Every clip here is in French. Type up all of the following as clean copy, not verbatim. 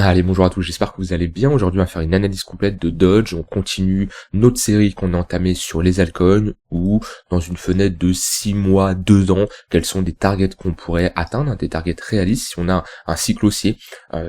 Allez, bonjour à tous, j'espère que vous allez bien. Aujourd'hui, on va faire une analyse complète de Dodge. On continue notre série qu'on a entamée sur les altcoins, ou dans une fenêtre de 6 mois, 2 ans, quels sont des targets qu'on pourrait atteindre, des targets réalistes, si on a un cycle haussier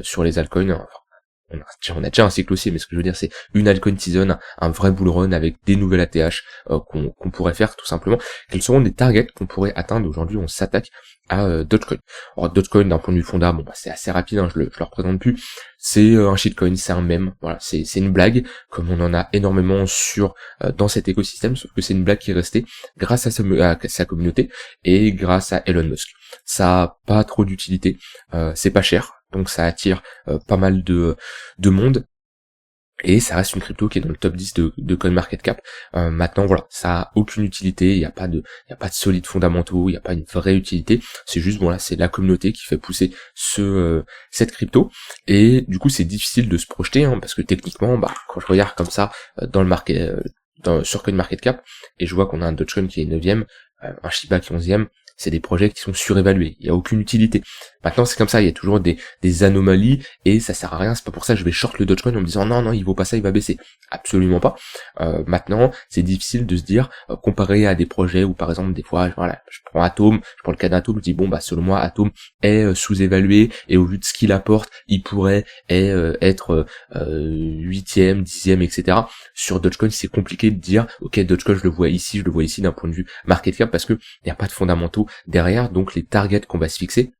sur les altcoins. On a déjà un cycle haussier, mais ce que je veux dire, c'est une altcoin season, un vrai bull run avec des nouvelles ATH qu'on pourrait faire tout simplement. Quels seront des targets qu'on pourrait atteindre? Aujourd'hui, on s'attaque à Dogecoin. Alors Dogecoin, d'un point de vue fondat, bon, c'est assez rapide, je le représente plus. C'est un shitcoin, c'est un mème, voilà, c'est une blague, comme on en a énormément dans cet écosystème, sauf que c'est une blague qui est restée grâce à sa communauté et grâce à Elon Musk. Ça a pas trop d'utilité, c'est pas cher, donc ça attire pas mal de monde, et ça reste une crypto qui est dans le top 10 de CoinMarketCap. Maintenant voilà, ça a aucune utilité, il y a pas de solides fondamentaux, il n'y a pas une vraie utilité, c'est juste voilà, c'est la communauté qui fait pousser cette crypto, et du coup c'est difficile de se projeter, parce que techniquement, quand je regarde comme ça dans le market, sur CoinMarketCap, et je vois qu'on a un Dogecoin qui est 9ème, un Shiba qui est 11ème, c'est des projets qui sont surévalués, il n'y a aucune utilité. Maintenant c'est comme ça, il y a toujours des anomalies, et ça sert à rien, c'est pas pour ça que je vais short le Dogecoin en me disant non, il vaut pas ça, il va baisser. Absolument pas. Maintenant, c'est difficile de se dire, comparé à des projets où par exemple des fois, voilà, je prends Atom, je prends le cas d'Atom, je dis bon selon moi Atom est sous-évalué, et au vu de ce qu'il apporte, il pourrait être 8ème, 10ème, etc. Sur Dogecoin, c'est compliqué de dire ok, Dogecoin je le vois ici d'un point de vue market cap, parce que il n'y a pas de fondamentaux derrière, donc les targets qu'on va se fixer,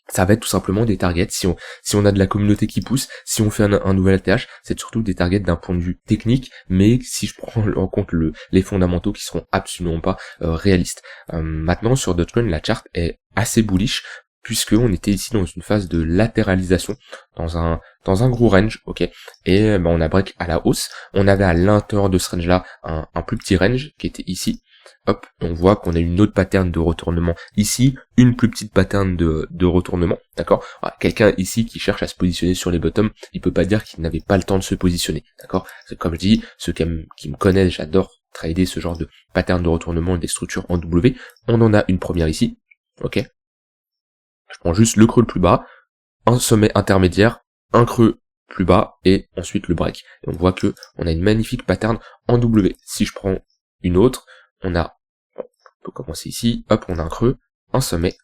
ça va être tout simplement des targets, si on a de la communauté qui pousse, si on fait un nouvel ATH, c'est surtout des targets d'un point de vue technique, mais si je prends en compte les fondamentaux qui seront absolument pas réalistes. Maintenant sur Dogecoin, la charte est assez bullish, puisque on était ici dans une phase de latéralisation, dans un gros range, ok, et on a break à la hausse, on avait à l'intérieur de ce range là un plus petit range qui était ici. Hop, on voit qu'on a une autre pattern de retournement ici, une plus petite pattern de retournement, d'accord. Quelqu'un ici qui cherche à se positionner sur les bottoms, il peut pas dire qu'il n'avait pas le temps de se positionner, d'accord. Comme je dis, ceux qui me connaissent, j'adore trader ce genre de pattern de retournement des structures en W. On en a une première ici, ok. Je prends juste le creux le plus bas, un sommet intermédiaire, un creux plus bas, et ensuite le break. Et on voit que on a une magnifique pattern en W. Si je prends une autre, on peut commencer ici, hop, on a un creux, un sommet,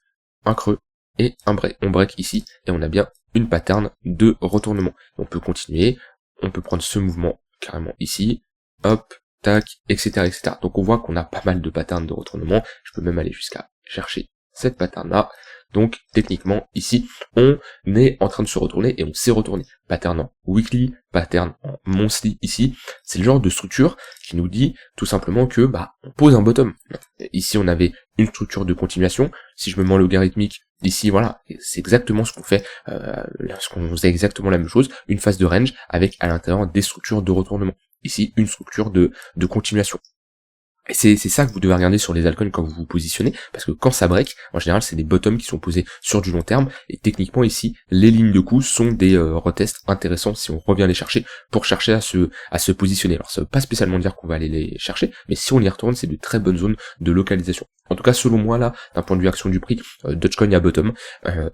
un creux, et un break. On break ici, et on a bien une pattern de retournement. On peut continuer, on peut prendre ce mouvement carrément ici, hop, tac, etc., etc. Donc on voit qu'on a pas mal de patterns de retournement, je peux même aller jusqu'à chercher cette pattern-là. Donc techniquement ici on est en train de se retourner, et on s'est retourné. Pattern en weekly, pattern en monthly ici, c'est le genre de structure qui nous dit tout simplement que on pose un bottom. Ici on avait une structure de continuation, si je me mets en logarithmique, ici voilà, c'est exactement ce qu'on fait, qu'on faisait exactement la même chose, une phase de range avec à l'intérieur des structures de retournement. Ici une structure de continuation. Et c'est ça que vous devez regarder sur les altcoins quand vous vous positionnez, parce que quand ça break, en général c'est des bottoms qui sont posés sur du long terme, et techniquement ici, les lignes de coups sont des retests intéressants si on revient les chercher, pour chercher à se positionner. Alors ça veut pas spécialement dire qu'on va aller les chercher, mais si on y retourne, c'est de très bonnes zones de localisation. En tout cas, selon moi là, d'un point de vue action du prix, Dogecoin est à bottom,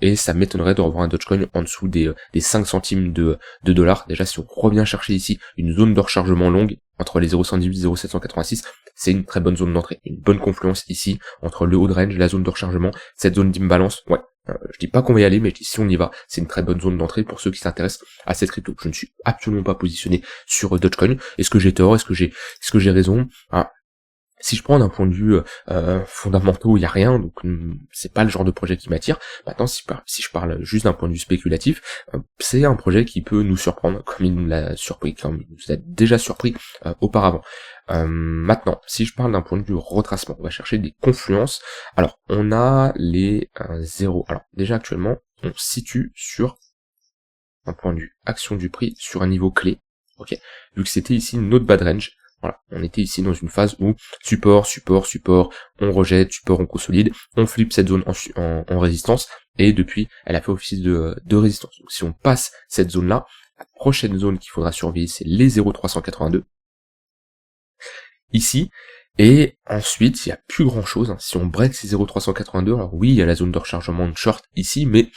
et ça m'étonnerait de revoir un Dogecoin en dessous des 5 centimes de dollars. Déjà, si on revient chercher ici une zone de rechargement longue, entre les 0,118 et 0,786, c'est une très bonne zone d'entrée, une bonne confluence ici, entre le haut de range, la zone de rechargement, cette zone d'imbalance, ouais. Je dis pas qu'on va y aller, mais je dis si on y va, c'est une très bonne zone d'entrée pour ceux qui s'intéressent à cette crypto. Je ne suis absolument pas positionné sur Dogecoin. Est-ce que j'ai tort? Est-ce que j'ai raison? Si je prends d'un point de vue fondamentaux, il y a rien, donc c'est pas le genre de projet qui m'attire. Maintenant, si je parle juste d'un point de vue spéculatif, c'est un projet qui peut nous surprendre, comme il nous l'a surpris, comme il nous a déjà surpris auparavant. Maintenant, si je parle d'un point de vue retracement, on va chercher des confluences. Alors, on a les 0. Alors, déjà actuellement, on se situe sur un point de vue action du prix, sur un niveau clé, ok. Vu que c'était ici notre bad range, voilà, on était ici dans une phase où support, on rejette, support, on consolide, on flippe cette zone en résistance, et depuis, elle a fait office de résistance. Donc si on passe cette zone-là, la prochaine zone qu'il faudra surveiller, c'est les 0,382. Ici, et ensuite, il n'y a plus grand chose, si on break ces 0,382, alors oui, il y a la zone de rechargement de short ici, mais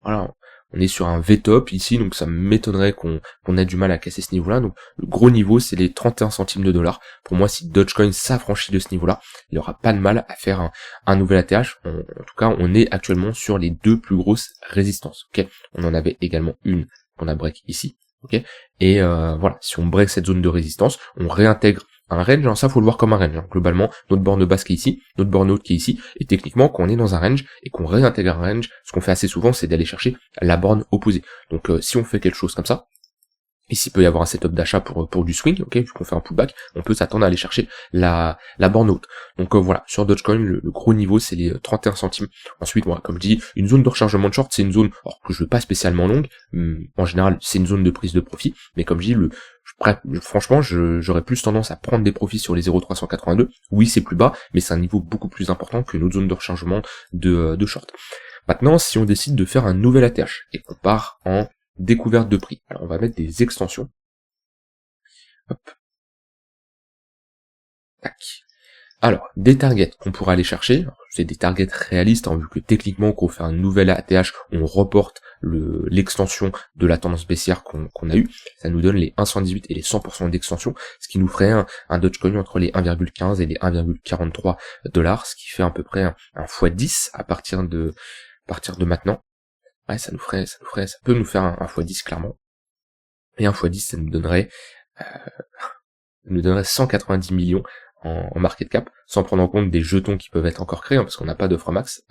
voilà, on est sur un V-top ici, donc ça m'étonnerait qu'on ait du mal à casser ce niveau-là. Donc le gros niveau, c'est les 31 centimes de dollars. Pour moi, si Dogecoin s'affranchit de ce niveau-là, il n'y aura pas de mal à faire un nouvel ATH. En tout cas, on est actuellement sur les deux plus grosses résistances. Ok, on en avait également une qu'on a break ici. Ok, et voilà, si on break cette zone de résistance, on réintègre un range, hein, ça faut le voir comme un range, hein. Globalement, notre borne basse qui est ici, notre borne haute qui est ici, et techniquement, quand on est dans un range et qu'on réintègre un range, ce qu'on fait assez souvent, c'est d'aller chercher la borne opposée. Donc si on fait quelque chose comme ça, ici il peut y avoir un setup d'achat pour du swing, ok, vu qu'on fait un pullback, on peut s'attendre à aller chercher la borne haute. Donc voilà, sur Dogecoin, le gros niveau c'est les 31 centimes. Ensuite, moi, comme je dis, une zone de rechargement de short, c'est une zone que je veux pas spécialement longue, en général c'est une zone de prise de profit, mais comme je dis, franchement, j'aurais plus tendance à prendre des profits sur les 0,382. Oui, c'est plus bas, mais c'est un niveau beaucoup plus important que notre zone de rechargement de short. Maintenant, si on décide de faire un nouvel ATH et qu'on part en découverte de prix, alors on va mettre des extensions. Hop. Tac. Alors, des targets qu'on pourra aller chercher, c'est des targets réalistes, hein, vu que techniquement, quand on fait un nouvel ATH, on reporte l'extension de la tendance baissière qu'on a eu. Ça nous donne les 1,118 et les 100% d'extension, ce qui nous ferait un Dogecoin entre les 1,15 et les 1,43 dollars, ce qui fait à peu près un x10 à partir de maintenant. Ouais, ça peut nous faire un x10 clairement. Et un x10, ça nous donnerait 190 millions en market cap, sans prendre en compte des jetons qui peuvent être encore créés, hein, parce qu'on n'a pas d'offre max.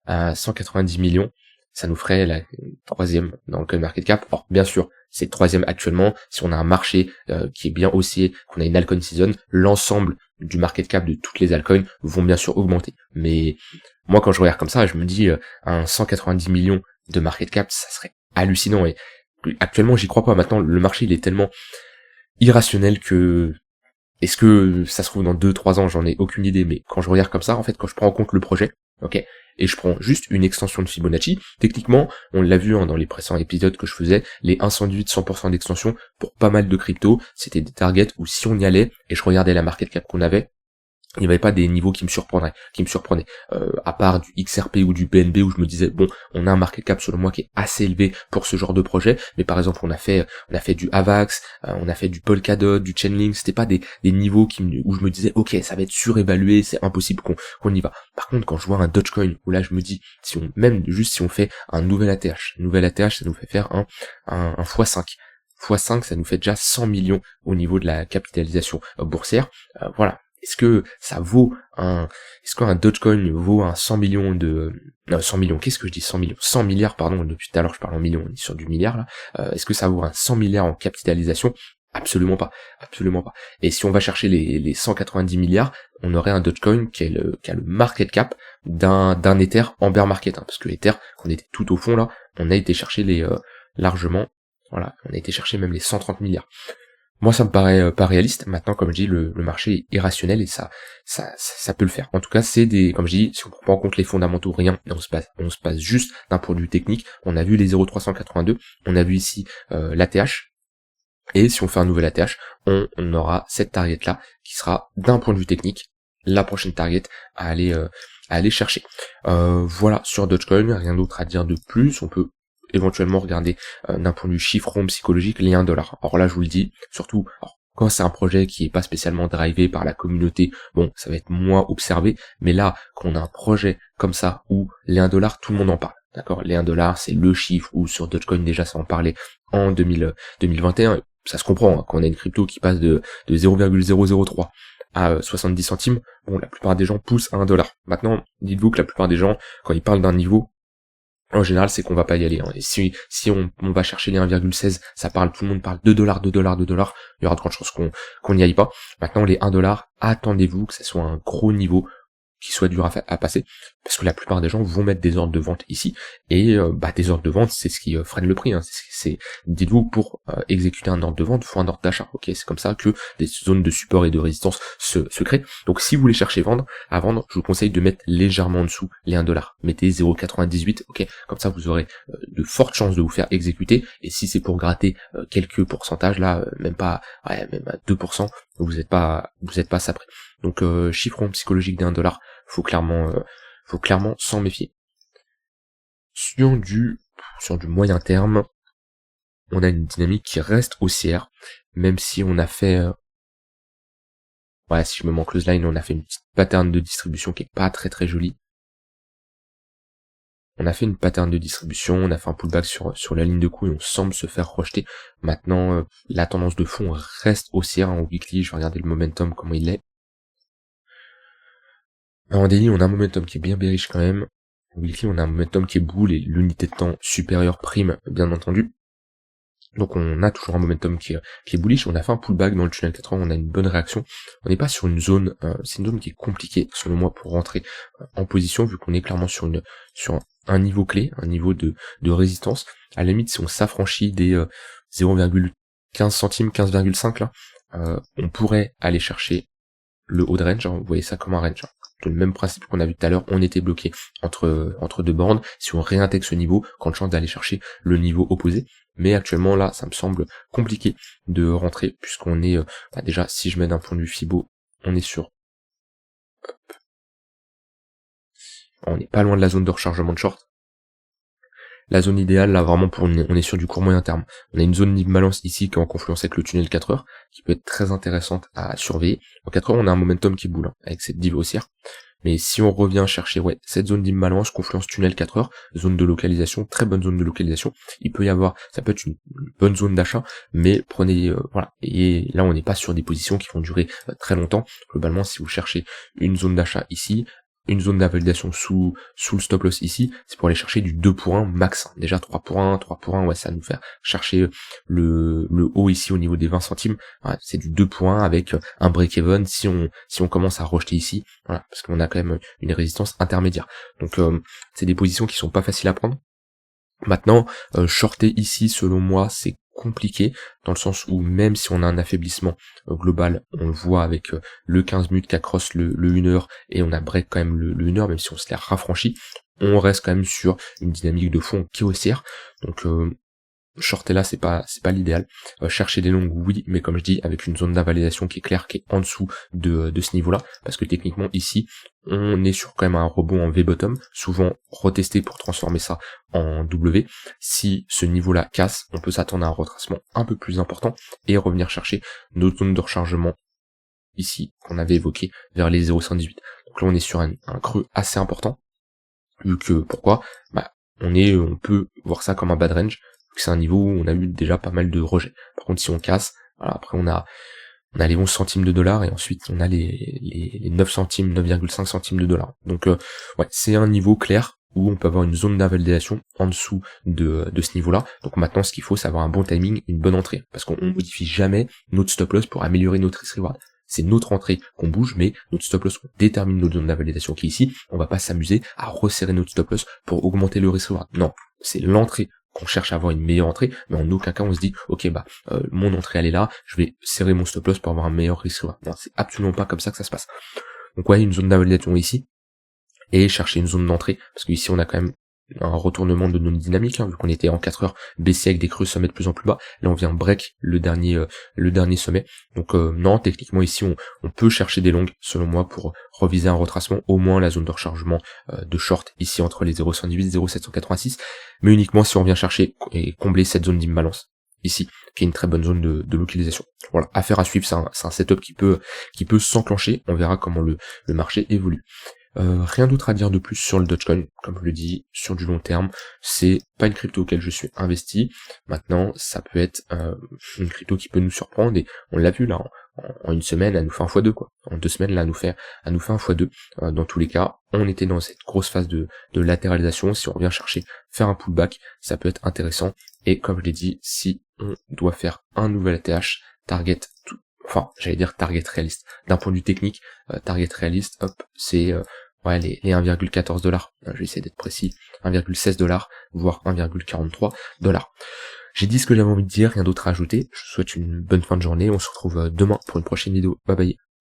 À 190 millions, ça nous ferait la troisième dans le coin market cap. Or, bien sûr, c'est troisième actuellement. Si on a un marché qui est bien haussier, qu'on a une altcoin season, l'ensemble du market cap de toutes les altcoins vont bien sûr augmenter. Mais moi, quand je regarde comme ça, je me dis, un 190 millions de market cap, ça serait hallucinant. Et actuellement, j'y crois pas. Maintenant, le marché, il est tellement irrationnel que... Est-ce que ça se trouve dans 2-3 ans, j'en ai aucune idée, mais quand je regarde comme ça, en fait, quand je prends en compte le projet, ok, et je prends juste une extension de Fibonacci, techniquement, on l'a vu, hein, dans les précédents épisodes que je faisais, les 1,118, 100% d'extension, pour pas mal de crypto, c'était des targets où si on y allait, et je regardais la market cap qu'on avait, il n'y avait pas des niveaux qui me surprenaient, à part du XRP ou du BNB où je me disais bon, on a un market cap selon moi qui est assez élevé pour ce genre de projet, mais par exemple on a fait du Avax, on a fait du Polkadot, du Chainlink, c'était pas des niveaux où je me disais ok, ça va être surévalué, c'est impossible qu'on y va. Par contre, quand je vois un Dogecoin où là je me dis si on fait un nouvel ATH, ça nous fait faire un x5. x5, ça nous fait déjà 100 millions au niveau de la capitalisation boursière. Voilà. Est-ce qu'un Dogecoin vaut un 100 millions non, 100 millions, qu'est-ce que je dis 100 millions 100 milliards, pardon, depuis tout à l'heure je parle en millions, on est sur du milliard là. Est-ce que ça vaut un 100 milliards en capitalisation? Absolument pas. Et si on va chercher les 190 milliards, on aurait un Dogecoin qui a le market cap d'un Ether en bear market, hein, parce que Ether, quand on était tout au fond là, on a été chercher largement, voilà, on a été chercher même les 130 milliards. Moi, ça me paraît pas réaliste. Maintenant, comme je dis, le marché est irrationnel et ça peut le faire. En tout cas, comme je dis, si on prend pas en compte les fondamentaux, rien, et on se passe juste d'un point de vue technique. On a vu les 0,382, on a vu ici l'ATH, et si on fait un nouvel ATH, on aura cette target là qui sera d'un point de vue technique la prochaine target à aller chercher. Voilà sur Dogecoin, rien d'autre à dire de plus. On peut éventuellement regarder d'un point de vue chiffron psychologique les 1 dollar. Alors là je vous le dis, surtout quand c'est un projet qui est pas spécialement drivé par la communauté, bon ça va être moins observé, mais là quand on a un projet comme ça où les 1 dollar tout le monde en parle, d'accord, les 1 dollar c'est le chiffre où sur Dogecoin déjà ça en parlait en 2021, ça se comprend, hein, quand on a une crypto qui passe de 0,003 à 70 centimes, bon la plupart des gens poussent à 1 dollar. Maintenant dites-vous que la plupart des gens quand ils parlent d'un niveau, en général, c'est qu'on va pas y aller, hein. Et si on va chercher les 1,16, tout le monde parle 2 dollars, il y aura de grandes chances qu'on n'y aille pas. Maintenant, les 1 dollar, attendez-vous que ce soit un gros niveau qui soit dur à passer, parce que la plupart des gens vont mettre des ordres de vente ici, et des ordres de vente, c'est ce qui freine le prix, hein. Dites-vous, pour exécuter un ordre de vente, il faut un ordre d'achat, ok, c'est comme ça que des zones de support et de résistance se créent. Donc si vous voulez chercher à vendre, je vous conseille de mettre légèrement en dessous les 1 dollar, mettez 0,98, ok, comme ça vous aurez de fortes chances de vous faire exécuter, et si c'est pour gratter quelques pourcentages, là, même à 2%, vous êtes pas ça près. Donc chiffron psychologique des 1 dollar, faut clairement s'en méfier. Sur du sur du moyen terme, on a une dynamique qui reste haussière, même si on a fait, si je me mets en close line, on a fait une petite pattern de distribution qui est pas très très jolie. On a fait une pattern de distribution, on a fait un pullback sur la ligne de coup et on semble se faire rejeter. Maintenant, la tendance de fond reste haussière en weekly, je vais regarder le momentum comment il est. En daily, on a un momentum qui est bien bearish quand même. En weekly, on a un momentum qui est bull et l'unité de temps supérieure prime, bien entendu. Donc on a toujours un momentum qui est bullish, on a fait un pullback dans le tunnel 80, on a une bonne réaction. On n'est pas sur une zone, c'est une zone qui est compliquée selon moi pour rentrer en position, vu qu'on est clairement sur un niveau clé, un niveau de résistance. À la limite, si on s'affranchit des 0,15 centimes, 15,5 là, on pourrait aller chercher le haut de range, vous voyez ça comme un range. Le même principe qu'on a vu tout à l'heure, on était bloqué entre deux bornes. Si on réintègre ce niveau, grande chance d'aller chercher le niveau opposé. Mais actuellement là, ça me semble compliqué de rentrer, puisqu'on est déjà, si je mets d'un point de vue Fibo, on est sur, on n'est pas loin de la zone de rechargement de short. La zone idéale, là, vraiment, on est sur du court moyen terme. On a une zone d'imbalance ici qui est en confluence avec le tunnel 4 heures, qui peut être très intéressante à surveiller. En 4 heures, on a un momentum qui boule, avec cette div haussière. Mais si on revient chercher, cette zone d'imbalance, confluence tunnel 4 heures, zone de localisation, très bonne zone de localisation, il peut y avoir, ça peut être une bonne zone d'achat, mais prenez, Et là, on n'est pas sur des positions qui vont durer très longtemps. Globalement, si vous cherchez une zone d'achat ici, une zone d'invalidation sous le stop loss ici, c'est pour aller chercher du 2 pour 1 max. Déjà 3 pour 1, ça va nous faire chercher le haut ici au niveau des 20 centimes. C'est du 2 pour 1 avec un break-even si on commence à rejeter ici, parce qu'on a quand même une résistance intermédiaire. Donc c'est des positions qui sont pas faciles à prendre. Maintenant, shorter ici, selon moi, c'est compliqué, dans le sens où même si on a un affaiblissement global, on le voit avec le 15 minutes qui accroche le 1 heure, et on a break quand même le 1 heure, même si on se l'est rafranchi, on reste quand même sur une dynamique de fond qui est haussière. Donc shorter là, c'est pas l'idéal. Chercher des longues, oui, mais comme je dis, avec une zone d'invalidation qui est claire, qui est en dessous de ce niveau-là, parce que techniquement ici, on est sur quand même un rebond en V-bottom, souvent retesté pour transformer ça en W. Si ce niveau-là casse, on peut s'attendre à un retracement un peu plus important et revenir chercher nos zones de rechargement ici qu'on avait évoqué vers les 0,118. Donc là, on est sur un creux assez important. Vu que pourquoi on peut voir ça comme un bad range. C'est un niveau où on a eu déjà pas mal de rejets. Par contre, si on casse, après on a les 11 centimes de dollars et ensuite on a les 9 centimes, 9,5 centimes de dollars. Donc c'est un niveau clair où on peut avoir une zone d'invalidation en dessous de ce niveau-là. Donc maintenant, ce qu'il faut, c'est avoir un bon timing, une bonne entrée, parce qu'on modifie jamais notre stop loss pour améliorer notre risk reward. C'est notre entrée qu'on bouge, mais notre stop loss, on détermine notre zone d'invalidation qui est ici. On va pas s'amuser à resserrer notre stop loss pour augmenter le risk reward. Non, c'est l'entrée qu'on cherche à avoir une meilleure entrée, mais en aucun cas on se dit ok mon entrée elle est là, je vais serrer mon stop loss pour avoir un meilleur risk reward. Non, c'est absolument pas comme ça que ça se passe. Donc une zone d'invalidation ici, et chercher une zone d'entrée, parce que ici on a quand même un retournement de notre dynamique, vu qu'on était en 4 heures baissé avec des creux sommets de plus en plus bas. Là on vient break le dernier sommet. Donc non, techniquement ici on peut chercher des longues selon moi pour reviser un retracement, au moins la zone de rechargement de short ici entre les 0,118 et 0,786, mais uniquement si on vient chercher et combler cette zone d'imbalance ici, qui est une très bonne zone de localisation. Voilà, affaire à suivre, c'est un setup qui peut s'enclencher, on verra comment le marché évolue. Rien d'autre à dire de plus sur le Dogecoin, comme je le dis, sur du long terme, c'est pas une crypto auquel je suis investi. Maintenant, ça peut être une crypto qui peut nous surprendre, et on l'a vu là, en une semaine, elle nous fait un x2 quoi. En 2 semaines, là, elle nous fait un x2. Dans tous les cas, on était dans cette grosse phase de latéralisation. Si on revient chercher faire un pullback, ça peut être intéressant. Et comme je l'ai dit, si on doit faire un nouvel ATH, target target réaliste. D'un point de vue technique, target réaliste, c'est les 1,14 $. Je vais essayer d'être précis. 1,16 $, voire 1,43 $. J'ai dit ce que j'avais envie de dire, rien d'autre à ajouter. Je vous souhaite une bonne fin de journée. On se retrouve demain pour une prochaine vidéo. Bye bye.